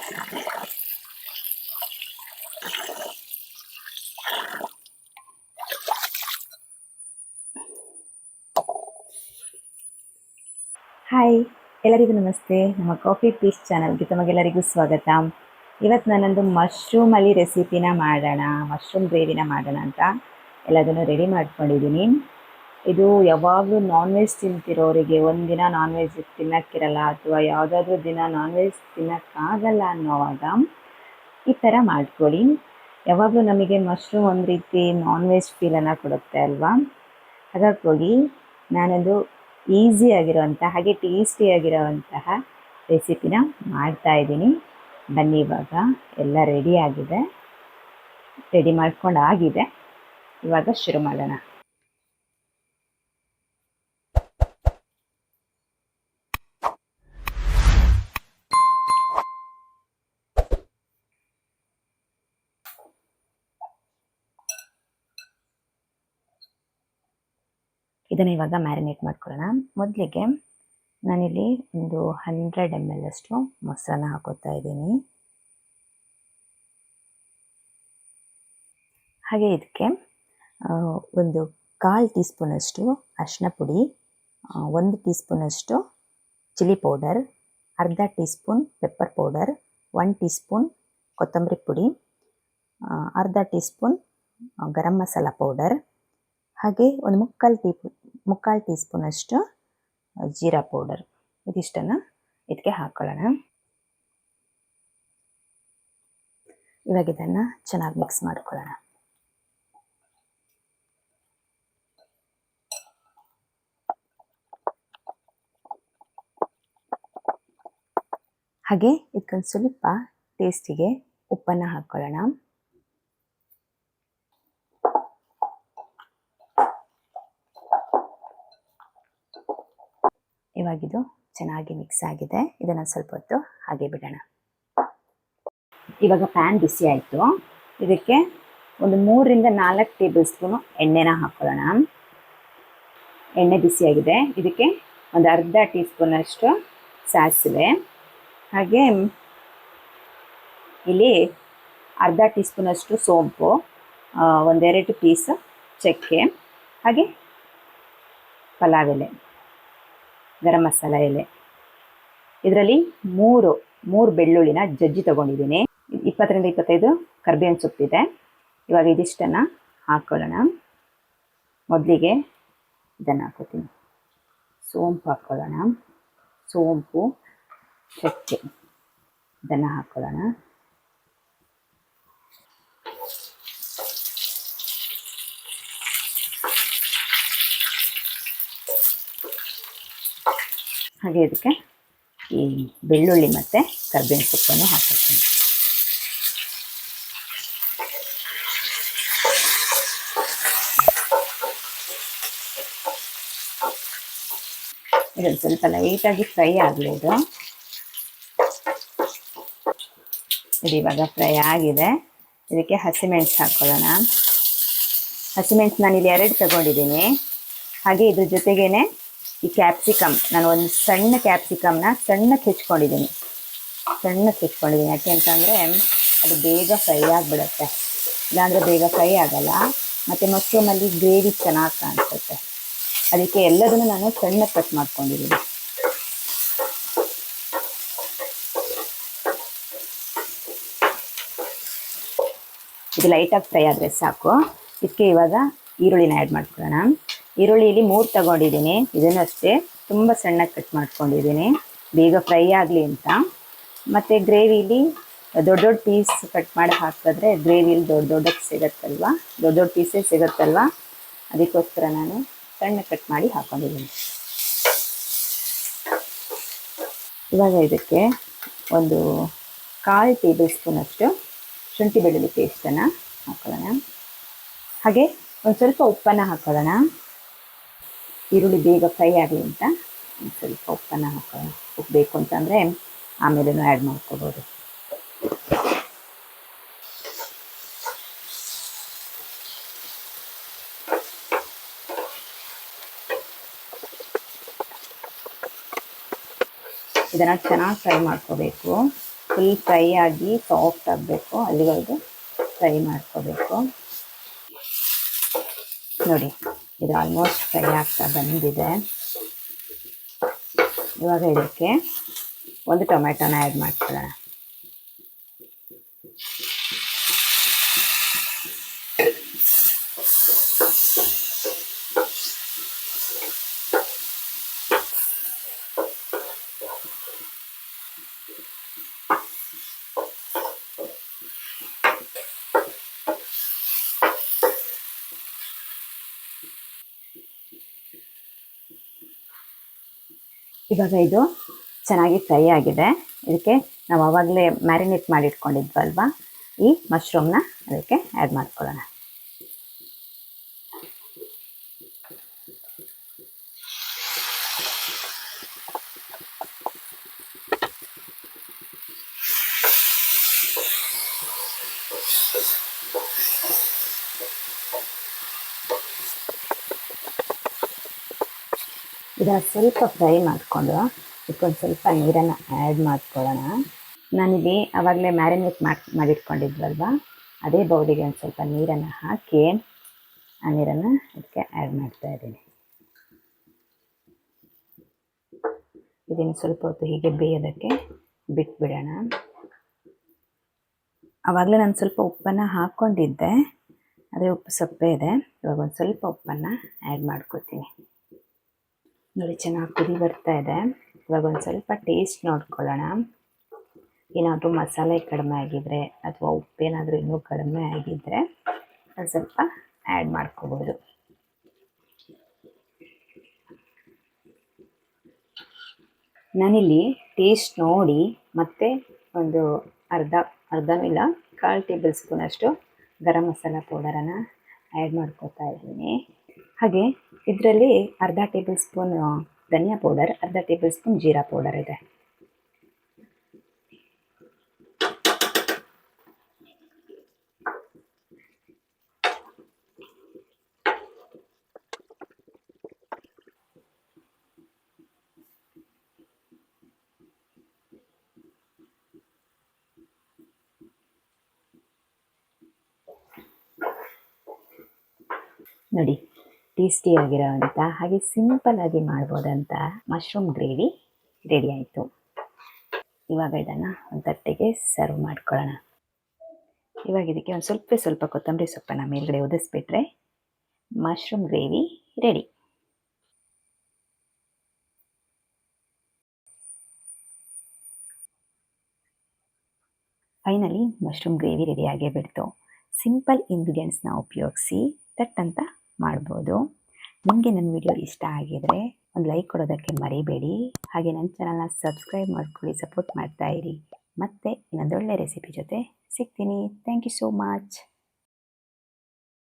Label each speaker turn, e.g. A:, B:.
A: Hi, ಎಲ್ಲರಿಗೂ ನಮಸ್ತೆ. ನಮ್ಮ ಕಾಫಿ ಪೀಸ್ ಚಾನಲ್ಗೆ ತಮಗೆಲ್ಲರಿಗೂ ಸ್ವಾಗತ. ಇವತ್ತು ನಾನೊಂದು ಮಶ್ರೂಮಲ್ಲಿ ರೆಸಿಪಿನ ಮಾಡೋಣ, ಮಶ್ರೂಮ್ ಗ್ರೇವಿನ ಮಾಡೋಣ ಅಂತ ಎಲ್ಲದನ್ನು ರೆಡಿ ಮಾಡ್ಕೊಂಡಿದ್ದೀನಿ. ಇದು ಯಾವಾಗಲೂ ನಾನ್ ವೆಜ್ ತಿಂತಿರೋರಿಗೆ, ಒಂದಿನ ನಾನ್ ವೆಜ್ ತಿನ್ನೋಕ್ಕಿರಲ್ಲ ಅಥವಾ ಯಾವುದಾದ್ರೂ ದಿನ ನಾನ್ ವೆಜ್ ತಿನ್ನೋಕ್ಕಾಗಲ್ಲ ಅನ್ನೋವಾಗ ಈ ಥರ ಮಾಡ್ಕೊಳ್ಳಿ. ಯಾವಾಗಲೂ ನಮಗೆ ಮಶ್ರೂಮ್ ಒಂದು ರೀತಿ ನಾನ್ ವೆಜ್ ಫೀಲನ್ನು ಕೊಡುತ್ತೆ ಅಲ್ವಾ. ಹಾಗಾಗಿ ನಾನೊಂದು ಈಸಿಯಾಗಿರೋವಂಥ ಹಾಗೆ ಟೇಸ್ಟಿಯಾಗಿರೋವಂತಹ ರೆಸಿಪಿನ ಮಾಡ್ತಾಯಿದ್ದೀನಿ. ಬನ್ನಿ, ಇವಾಗ ಎಲ್ಲ ರೆಡಿ ಮಾಡ್ಕೊಂಡು ಆಗಿದೆ. ಇವಾಗ ಶುರು ಮಾಡೋಣ. ಇದನ್ನು ಇವಾಗ ಮ್ಯಾರಿನೇಟ್ ಮಾಡ್ಕೊಳ್ಳೋಣ. ಮೊದಲಿಗೆ ನಾನಿಲ್ಲಿ ಒಂದು 100 ml ಅಷ್ಟು ಮೊಸರನ್ನ ಹಾಕೋತಾ ಇದ್ದೀನಿ. ಹಾಗೆ ಇದಕ್ಕೆ ಒಂದು 1/4 ಟೀ ಸ್ಪೂನಷ್ಟು ಅರಿಶಿನ ಪುಡಿ, 1 ಟೀ ಸ್ಪೂನಷ್ಟು ಚಿಲ್ಲಿ ಪೌಡರ್, ಅರ್ಧ tea spoon pepper powder, 1 tea spoon ಕೊತ್ತಂಬರಿ ಪುಡಿ, ಅರ್ಧ tea spoon garam masala powder, ಹಾಗೆ ಒಂದು ಮುಕ್ಕಾಲು ಟೀ ಸ್ಪೂನಷ್ಟು ಜೀರಾ ಪೌಡರ್. ಇದಿಷ್ಟನ್ನು ಇದಕ್ಕೆ ಹಾಕೊಳ್ಳೋಣ. ಇವಾಗ ಇದನ್ನು ಚೆನ್ನಾಗಿ ಮಿಕ್ಸ್ ಮಾಡ್ಕೊಳ್ಳೋಣ. ಹಾಗೆ ಇದಕ್ಕೊಂದು ಸ್ವಲ್ಪ ಟೇಸ್ಟಿಗೆ ಉಪ್ಪನ್ನು ಹಾಕ್ಕೊಳ್ಳೋಣ. ಇವಾಗಿದು ಚೆನ್ನಾಗಿ ಮಿಕ್ಸ್ ಆಗಿದೆ. ಇದನ್ನು ಸ್ವಲ್ಪ ಹೊತ್ತು ಹಾಗೆ ಬಿಡೋಣ. ಇವಾಗ ಪ್ಯಾನ್ ಬಿಸಿ ಆಯಿತು. ಇದಕ್ಕೆ ಒಂದು 3ರಿಂದ 4 ಟೇಬಲ್ ಸ್ಪೂನು ಎಣ್ಣೆನ ಹಾಕ್ಕೊಳ್ಳೋಣ. ಎಣ್ಣೆ ಬಿಸಿಯಾಗಿದೆ. ಇದಕ್ಕೆ ಒಂದು ಅರ್ಧ ಟೀ ಸ್ಪೂನಷ್ಟು ಸಾಸಿವೆ, ಹಾಗೆ ಇಲ್ಲಿ ಅರ್ಧ ಟೀ ಸ್ಪೂನಷ್ಟು ಸೋಂಪು, 1-2 ಪೀಸ್ ಚಕ್ಕೆ, ಹಾಗೆ ಪಲಾವ್ ಎಲೆ, ಗರಂ ಮಸಾಲ ಎಲೆ. ಇದರಲ್ಲಿ ಮೂರು ಬೆಳ್ಳುಳ್ಳಿನ ಜಜ್ಜಿ ತೊಗೊಂಡಿದ್ದೀನಿ. 20ರಿಂದ 25 ಕರ್ಬೇವಿನ ಸೊಪ್ಪಿದೆ. ಇವಾಗ ಇದಿಷ್ಟನ್ನು ಹಾಕ್ಕೊಳ್ಳೋಣ. ಮೊದಲಿಗೆ ಇದನ್ನು ಹಾಕೋತೀನಿ. ಸೋಂಪು ಹಾಕ್ಕೊಳ್ಳೋಣ. ಸೋಂಪು, ಚಕ್ಕೆ ಇದನ್ನು ಹಾಕ್ಕೊಳ್ಳೋಣ. ಹಾಗೆ ಇದಕ್ಕೆ ಈ ಬೆಳ್ಳುಳ್ಳಿ ಮತ್ತು ಕರ್ಬೇವಿನ ಸೊಪ್ಪನ್ನು ಹಾಕ್ತೀನಿ. ಇದನ್ನು ಸ್ವಲ್ಪ ಲೈಟಾಗಿ ಫ್ರೈ ಆಗಲಿ. ಇದು ಇವಾಗ ಫ್ರೈ ಆಗಿದೆ. ಇದಕ್ಕೆ ಹಸಿಮೆಣಸು ಹಾಕ್ಕೊಳ್ಳೋಣ. ಹಸಿಮೆಣಸು ನಾನಿಲ್ಲಿ 2 ತಗೊಂಡಿದ್ದೀನಿ. ಹಾಗೆ ಇದ್ರ ಜೊತೆಗೇನೆ ಈ ಕ್ಯಾಪ್ಸಿಕಮ್, ನಾನು ಒಂದು ಸಣ್ಣ ಕ್ಯಾಪ್ಸಿಕಮ್ನ ಸಣ್ಣಕ್ಕೆ ಹೆಚ್ಕೊಂಡಿದ್ದೀನಿ. ಯಾಕೆ ಅಂತಂದರೆ ಅದು ಬೇಗ ಫ್ರೈ ಆಗಿಬಿಡುತ್ತೆ, ಇಲ್ಲಾಂದರೆ ಬೇಗ ಫ್ರೈ ಆಗಲ್ಲ. ಮತ್ತು ಮಶ್ರೂಮಲ್ಲಿ ಗ್ರೇವಿ ಚೆನ್ನಾಗಿ ಕಾಣಿಸುತ್ತೆ. ಅದಕ್ಕೆ ಎಲ್ಲದನ್ನು ನಾನು ಸಣ್ಣಕ್ಕೆ ಕಟ್ ಮಾಡ್ಕೊಂಡಿದ್ದೀನಿ. ಇದು ಲೈಟಾಗಿ ಫ್ರೈ ಆದರೆ ಸಾಕು. ಇದಕ್ಕೆ ಇವಾಗ ಈರುಳ್ಳಿನ ಆ್ಯಡ್ ಮಾಡ್ಕೊಳ್ಳೋಣ. ಈರುಳ್ಳಿಯಲ್ಲಿ 3 ತಗೊಂಡಿದ್ದೀನಿ. ಇದನ್ನು ಅಷ್ಟೇ ತುಂಬ ಸಣ್ಣಕ್ಕೆ ಕಟ್ ಮಾಡ್ಕೊಂಡಿದ್ದೀನಿ, ಬೇಗ ಫ್ರೈ ಆಗಲಿ ಅಂತ. ಮತ್ತು ಗ್ರೇವಿಲಿ ದೊಡ್ಡ ಪೀಸ್ ಕಟ್ ಮಾಡಿ ಹಾಕಿದ್ರೆ ಗ್ರೇವಿಲಿ ದೊಡ್ಡ ಪೀಸೇ ಸಿಗುತ್ತಲ್ವ, ಅದಕ್ಕೋಸ್ಕರ ನಾನು ಸಣ್ಣ ಕಟ್ ಮಾಡಿ ಹಾಕ್ಕೊಂಡಿದ್ದೀನಿ. ಇವಾಗ ಇದಕ್ಕೆ ಒಂದು 1/4 ಟೇಬಲ್ ಸ್ಪೂನಷ್ಟು ಶುಂಠಿ ಬೆಳ್ಳುಳ್ಳಿ ಪೇಸ್ಟನ್ನು ಹಾಕ್ಕೊಳ್ಳೋಣ. ಹಾಗೆ ಒಂದು ಸ್ವಲ್ಪ ಉಪ್ಪನ್ನು ಹಾಕ್ಕೊಳ್ಳೋಣ. ಈರುಳ್ಳಿ ಬೇಗ ಫ್ರೈ ಆಗಲಿ ಅಂತ ಒಂದು ಸ್ವಲ್ಪ ಉಪ್ಪನ್ನು ಹಾಕ್ಕೊಳ್ಳೋಣ. ಉಪ್ಪು ಬೇಕು ಅಂತಂದರೆ ಆಮೇಲೆ ಆ್ಯಡ್ ಮಾಡ್ಕೋಬೋದು. ಇದನ್ನು ಚೆನ್ನಾಗಿ ಫ್ರೈ ಮಾಡ್ಕೋಬೇಕು. ಫುಲ್ ಫ್ರೈ ಆಗಿ ಸಾಫ್ಟ್ ಆಗಬೇಕು, ಅಲ್ಲಿವರೆಗೂ ಫ್ರೈ ಮಾಡ್ಕೋಬೇಕು. ನೋಡಿ, ಇದು ಆಲ್ಮೋಸ್ಟ್ ಫ್ರೈ ಆಗ್ತಾ ಬಂದಿದೆ. ಇವಾಗ ಇದಕ್ಕೆ ಒಂದು ಟೊಮೆಟೊನ ಆ್ಯಡ್ ಮಾಡ್ಕೊಳ್ಳೋಣ. ಇವಾಗ ಇದು ಚೆನ್ನಾಗಿ ಫ್ರೈ ಆಗಿದೆ. ಇದಕ್ಕೆ ನಾವು ಆವಾಗಲೇ ಮ್ಯಾರಿನೇಟ್ ಮಾಡಿಟ್ಕೊಂಡಿದ್ವಲ್ವ, ಈ ಮಶ್ರೂಮ್ನ ಅದಕ್ಕೆ ಆ್ಯಡ್ ಮಾಡ್ಕೊಳ್ಳೋಣ. ಇದನ್ನು ಸ್ವಲ್ಪ ಫ್ರೈ ಮಾಡಿಕೊಂಡು ಇದಕ್ಕೊಂದು ಸ್ವಲ್ಪ ನೀರನ್ನು ಆ್ಯಡ್ ಮಾಡ್ಕೊಳ್ಳೋಣ. ನಾನಿಲ್ಲಿ ಆವಾಗಲೇ ಮ್ಯಾರಿನೇಟ್ ಮಾಡಿಟ್ಕೊಂಡಿದ್ವಲ್ವ, ಅದೇ ಬೌಲಿಗೆ ಒಂದು ಸ್ವಲ್ಪ ನೀರನ್ನು ಹಾಕಿ ಆ ನೀರನ್ನು ಇದಕ್ಕೆ ಆ್ಯಡ್ ಮಾಡ್ತಾಯಿದ್ದೀನಿ. ಇದನ್ನು ಸ್ವಲ್ಪ ಹೊತ್ತು ಹೀಗೆ ಬೇಯೋದಕ್ಕೆ ಬಿಟ್ಬಿಡೋಣ. ಆವಾಗಲೇ ನಾನು ಸ್ವಲ್ಪ ಉಪ್ಪನ್ನು ಹಾಕ್ಕೊಂಡಿದ್ದೆ, ಅದೇ ಉಪ್ಪು ಸಪ್ಪೆ ಇದೆ. ಇವಾಗ ಒಂದು ಸ್ವಲ್ಪ ಉಪ್ಪನ್ನು ಆ್ಯಡ್ ಮಾಡ್ಕೊತೀನಿ. ನೋಡಿ, ಚೆನ್ನಾಗಿ ಕುದಿ ಬರ್ತಾ ಇದೆ. ಇವಾಗ ಒಂದು ಸ್ವಲ್ಪ ಟೇಸ್ಟ್ ನೋಡ್ಕೊಳ್ಳೋಣ. ಏನಾದರೂ ಮಸಾಲೆ ಕಡಿಮೆ ಆಗಿದ್ದರೆ ಅಥವಾ ಉಪ್ಪೇನಾದರೂ ಇನ್ನೂ ಕಡಿಮೆ ಆಗಿದ್ದರೆ ಒಂದು ಸ್ವಲ್ಪ ಆ್ಯಡ್ ಮಾಡ್ಕೋಬೋದು. ನಾನಿಲ್ಲಿ ಟೇಸ್ಟ್ ನೋಡಿ ಮತ್ತೆ ಒಂದು ಅರ್ಧನೂ ಇಲ್ಲ, 1/4 ಟೇಬಲ್ ಸ್ಪೂನಷ್ಟು ಗರಂ ಮಸಾಲ ಪೌಡರನ್ನು ಆ್ಯಡ್ ಮಾಡ್ಕೋತಾ ಇದ್ದೀನಿ. ಹಾಗೆ ಇದರಲ್ಲಿ ಅರ್ಧ ಟೇಬಲ್ ಸ್ಪೂನ್ ಧನಿಯಾ ಪೌಡರ್, ಅರ್ಧ ಟೇಬಲ್ ಸ್ಪೂನ್ ಜೀರಾ ಪೌಡರ್ ಇದೆ. ನೋಡಿ, ಟೇಸ್ಟಿಯಾಗಿರೋವಂಥ ಹಾಗೆ ಸಿಂಪಲ್ಲಾಗಿ ಮಾಡ್ಬೋದಂಥ ಮಶ್ರೂಮ್ ಗ್ರೇವಿ ರೆಡಿ ಆಯಿತು. ಇವಾಗ ಇದನ್ನು ಒಂದು ತಟ್ಟೆಗೆ ಸರ್ವ್ ಮಾಡ್ಕೊಳ್ಳೋಣ. ಇವಾಗ ಇದಕ್ಕೆ ಒಂದು ಸ್ವಲ್ಪ ಕೊತ್ತಂಬರಿ ಸೊಪ್ಪನ್ನು ಮೇಲ್ಗಡೆ ಉದಿಸ್ಬಿಟ್ರೆ mushroom gravy ready. Finally mushroom gravy ರೆಡಿಯಾಗೇ ಬಿಡ್ತು. ಸಿಂಪಲ್ ಇಂಗ್ರೀಡಿಯೆಂಟ್ಸ್ನ ಉಪಯೋಗಿಸಿ ತಟ್ಟಂತ ಮಾಡ್ಬೋದು. ನಿಮಗೆ ನನ್ನ ವಿಡಿಯೋ ಇಷ್ಟ ಆಗಿದರೆ ಒಂದು ಲೈಕ್ ಕೊಡೋದಕ್ಕೆ ಮರಿಬೇಡಿ. ಹಾಗೆ ನನ್ನ ಚಾನಲ್ನ ಸಬ್ಸ್ಕ್ರೈಬ್ ಮಾಡ್ಕೊಳ್ಳಿ, ಸಪೋರ್ಟ್ ಮಾಡ್ತಾಯಿರಿ. ಮತ್ತೆ ಇನ್ನೊಂದೊಳ್ಳೆ ರೆಸಿಪಿ ಜೊತೆ ಸಿಗ್ತೀನಿ. Thank you so much.